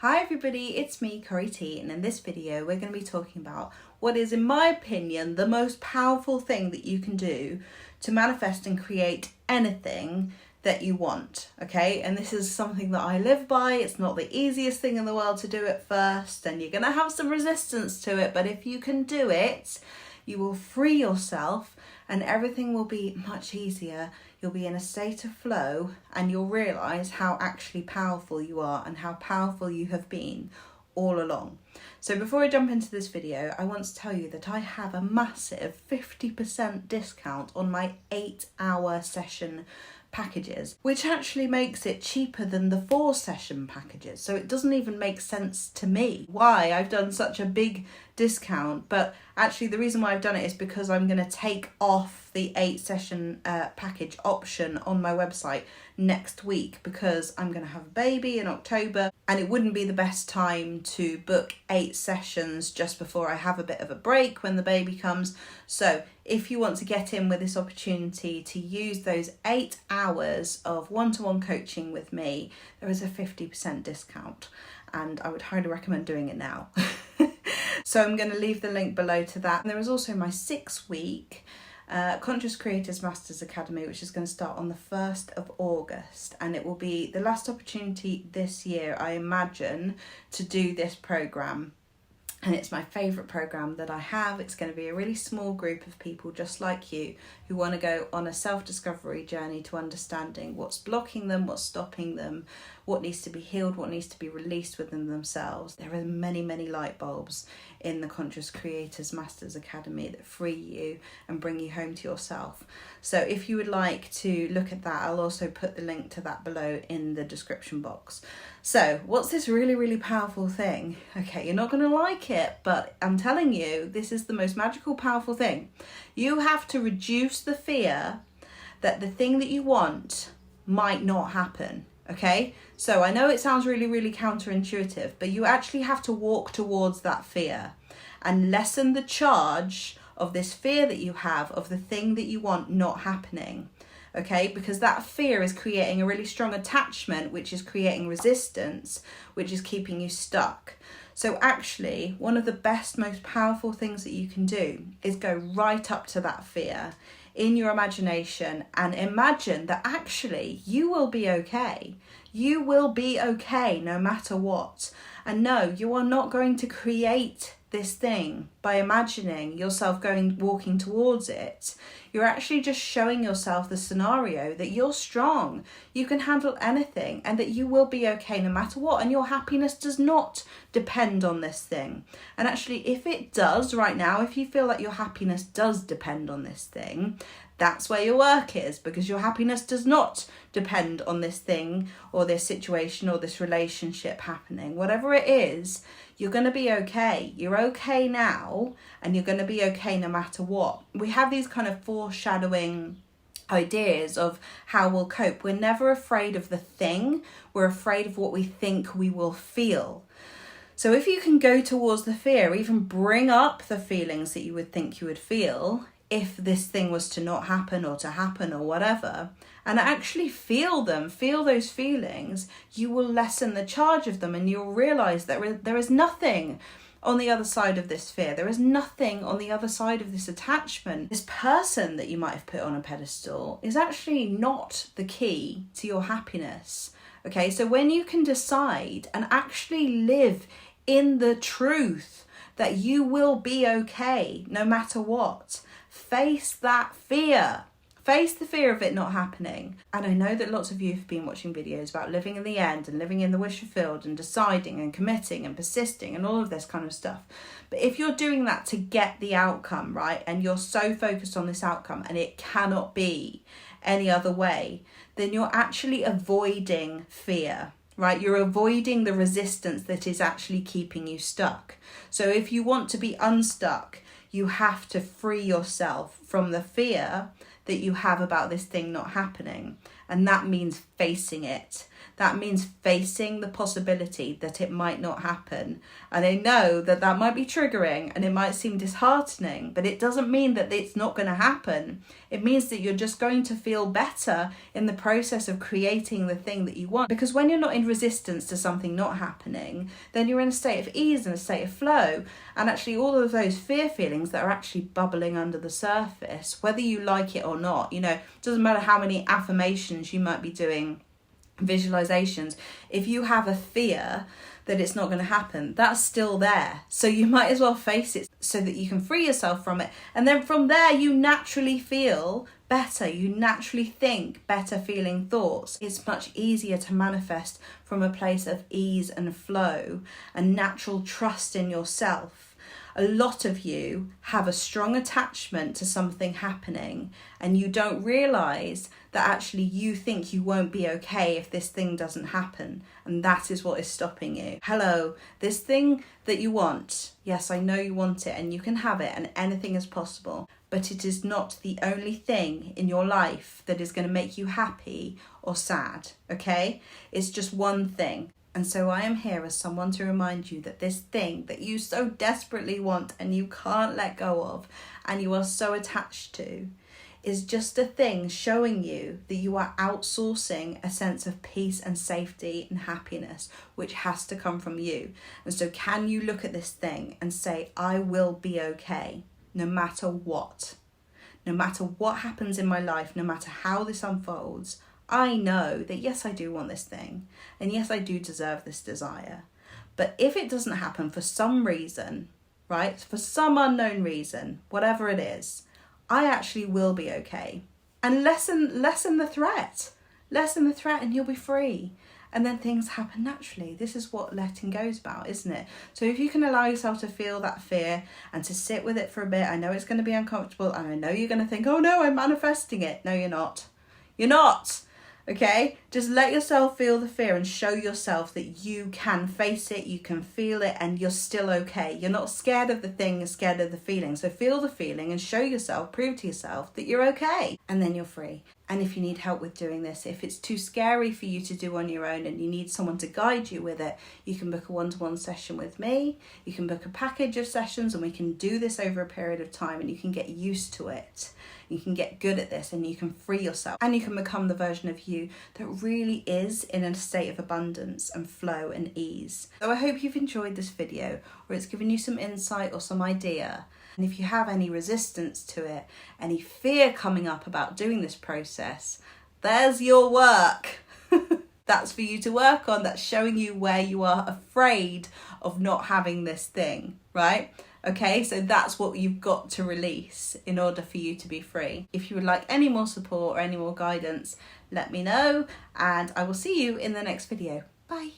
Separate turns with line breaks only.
Hi everybody, it's me, Corey T, and in this video we're going to be talking about what is, in my opinion, the most powerful thing that you can do to manifest and create anything that you want, okay? And this is something that I live by. It's not the easiest thing in the world to do at first, and you're going to have some resistance to it, but if you can do it, you will free yourself and everything will be much easier. You'll be in a state of flow and you'll realise how actually powerful you are and how powerful you have been all along. So before I jump into this video, I want to tell you that I have a massive 50% discount on my 8-hour session packages, which actually makes it cheaper than the 4-session packages. So it doesn't even make sense to me why I've done such a big discount, but actually the reason why I've done it is because I'm going to take off the 8-session package option on my website next week because I'm going to have a baby in October and it wouldn't be the best time to book 8 sessions just before I have a bit of a break when the baby comes. So if you want to get in with this opportunity to use those 8 hours of one-to-one coaching with me, there is a 50% discount and I would highly recommend doing it now. So I'm going to leave the link below to that. And there is also my 6-week Conscious Creators Masters Academy, which is going to start on the 1st of August. And it will be the last opportunity this year, I imagine, to do this program. And it's my favourite program that I have. It's going to be a really small group of people just like you who want to go on a self-discovery journey to understanding what's blocking them, what's stopping them, what needs to be healed, what needs to be released within themselves. There are many, many light bulbs in the Conscious Creators Masters Academy that free you and bring you home to yourself. So if you would like to look at that, I'll also put the link to that below in the description box. So what's this really, really powerful thing? Okay, you're not going to like it, but I'm telling you, this is the most magical, powerful thing. You have to reduce the fear that the thing that you want might not happen. Okay, so I know it sounds really, really counterintuitive, but you actually have to walk towards that fear and lessen the charge of this fear that you have of the thing that you want not happening. Okay, because that fear is creating a really strong attachment, which is creating resistance, which is keeping you stuck. So actually, one of the best, most powerful things that you can do is go right up to that fear in your imagination and imagine that actually you will be okay. You will be okay no matter what. And no, you are not going to create this thing by imagining yourself walking towards it. You're actually just showing yourself the scenario that you're strong, you can handle anything, and that you will be okay no matter what, and your happiness does not depend on this thing. And actually, if it does right now, if you feel like your happiness does depend on this thing, that's where your work is, because your happiness does not depend on this thing or this situation or this relationship happening. Whatever it is, you're going to be okay. You're okay now, and you're going to be okay no matter what. We have these kind of foreshadowing ideas of how we'll cope. We're never afraid of the thing. We're afraid of what we think we will feel. So if you can go towards the fear, even bring up the feelings that you would think you would feel if this thing was to not happen or to happen or whatever, and actually feel them, feel those feelings, you will lessen the charge of them and you'll realise that there is nothing on the other side of this fear. There is nothing on the other side of this attachment. This person that you might have put on a pedestal is actually not the key to your happiness. Okay, so when you can decide and actually live in the truth that you will be okay no matter what, face that fear. Face the fear of it not happening. And I know that lots of you have been watching videos about living in the end and living in the wish fulfilled and deciding and committing and persisting and all of this kind of stuff. But if you're doing that to get the outcome, right, and you're so focused on this outcome and it cannot be any other way, then you're actually avoiding fear. Right, you're avoiding the resistance that is actually keeping you stuck. So if you want to be unstuck, you have to free yourself from the fear that you have about this thing not happening. And that means facing it. That means facing the possibility that it might not happen. And I know that that might be triggering and it might seem disheartening, but it doesn't mean that it's not going to happen. It means that you're just going to feel better in the process of creating the thing that you want. Because when you're not in resistance to something not happening, then you're in a state of ease and a state of flow. And actually all of those fear feelings that are actually bubbling under the surface, whether you like it or not, it doesn't matter how many affirmations you might be doing, visualizations, if you have a fear that it's not going to happen, that's still there. So you might as well face it so that you can free yourself from it. And then from there, you naturally feel better. You naturally think better feeling thoughts. It's much easier to manifest from a place of ease and flow and natural trust in yourself. A lot of you have a strong attachment to something happening and you don't realize that actually you think you won't be okay if this thing doesn't happen. And that is what is stopping you. Hello, this thing that you want, yes, I know you want it and you can have it and anything is possible, but it is not the only thing in your life that is going to make you happy or sad, okay? It's just one thing. And so I am here as someone to remind you that this thing that you so desperately want and you can't let go of and you are so attached to is just a thing showing you that you are outsourcing a sense of peace and safety and happiness, which has to come from you. And so can you look at this thing and say, I will be okay, no matter what? No matter what happens in my life, no matter how this unfolds, I know that yes, I do want this thing. And yes, I do deserve this desire. But if it doesn't happen for some reason, right? For some unknown reason, whatever it is, I actually will be okay. And lessen the threat. Lessen the threat and you'll be free. And then things happen naturally. This is what letting go is about, isn't it? So if you can allow yourself to feel that fear and to sit with it for a bit, I know it's going to be uncomfortable and I know you're going to think, oh no, I'm manifesting it. No, you're not. You're not. Okay, just let yourself feel the fear and show yourself that you can face it, you can feel it, and you're still okay. You're not scared of the thing, you're scared of the feeling. So feel the feeling and show yourself, prove to yourself that you're okay. And then you're free. And if you need help with doing this, if it's too scary for you to do on your own and you need someone to guide you with it, you can book a one-to-one session with me. You can book a package of sessions and we can do this over a period of time and you can get used to it. You can get good at this and you can free yourself and you can become the version of you that really is in a state of abundance and flow and ease. So I hope you've enjoyed this video or it's given you some insight or some idea. And if you have any resistance to it, any fear coming up about doing this process, there's your work. That's for you to work on. That's showing you where you are afraid of not having this thing, right? Okay, so that's what you've got to release in order for you to be free. If you would like any more support or any more guidance, let me know and I will see you in the next video. Bye.